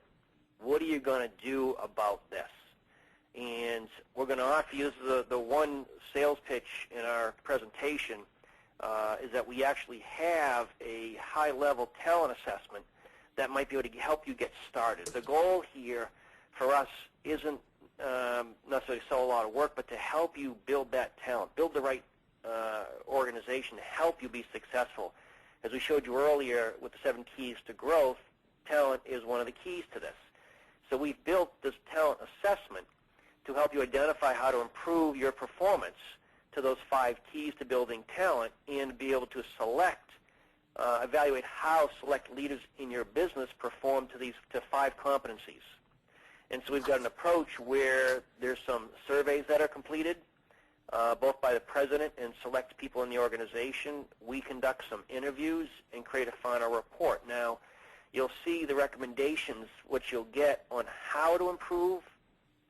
What are you going to do about this? And we're going to offer you the one sales pitch in our presentation is that we actually have a high-level talent assessment that might be able to help you get started. The goal here for us isn't necessarily to sell a lot of work, but to help you build that talent, build the right organization to help you be successful. As we showed you earlier with the 7 keys to growth, talent is one of the keys to this. So we've built this talent assessment to help you identify how to improve your performance to those 5 keys to building talent and be able to select, evaluate how select leaders in your business perform to 5 competencies. And so we've got an approach where there's some surveys that are completed, both by the president and select people in the organization. We conduct some interviews and create a final report. Now, you'll see the recommendations, what you'll get on how to improve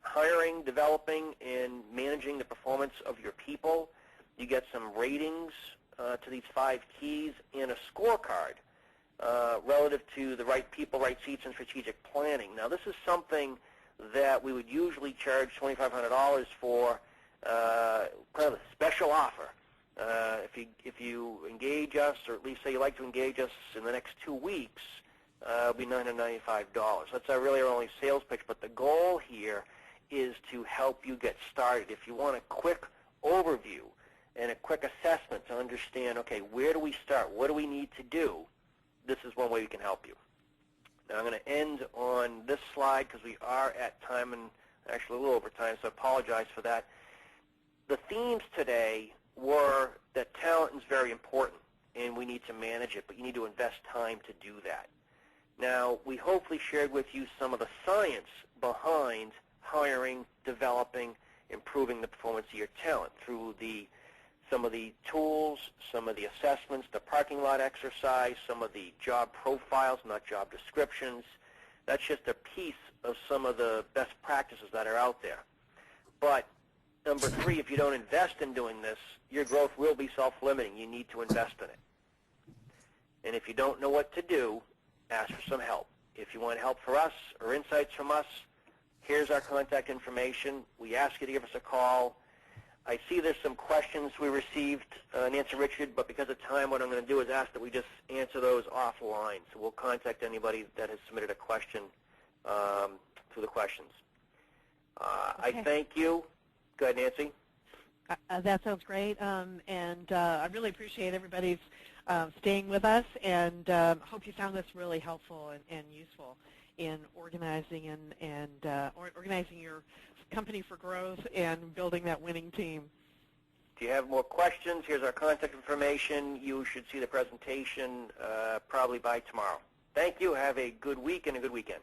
hiring, developing, and managing the performance of your people. You get some ratings to these 5 keys and a scorecard relative to the right people, right seats, and strategic planning. Now, this is something that we would usually charge $2,500 for, kind of a special offer. If you engage us, or at least say you'd like to engage us in the next 2 weeks, it'll be $995. That's really our only sales pitch, but the goal here is to help you get started. If you want a quick overview and a quick assessment to understand, okay, where do we start? What do we need to do? This is one way we can help you. Now, I'm going to end on this slide because we are at time and actually a little over time, so I apologize for that. The themes today were that talent is very important and we need to manage it, but you need to invest time to do that. Now, we hopefully shared with you some of the science behind hiring, developing, improving the performance of your talent through some of the tools, some of the assessments, the parking lot exercise, some of the job profiles, not job descriptions. That's just a piece of some of the best practices that are out there. But number 3, if you don't invest in doing this, your growth will be self-limiting. You need to invest in it. And if you don't know what to do, ask for some help. If you want help for us or insights from us, here's our contact information. We ask you to give us a call. I see there's some questions we received, Nancy Richard, but because of time, what I'm going to do is ask that we just answer those offline. So we'll contact anybody that has submitted a question through the questions. Okay. I thank you. Go ahead, Nancy. That sounds great, and I really appreciate everybody's staying with us, and hope you found this really helpful and useful in organizing organizing your company for growth and building that winning team. If you have more questions, here's our contact information. You should see the presentation probably by tomorrow. Thank you. Have a good week and a good weekend.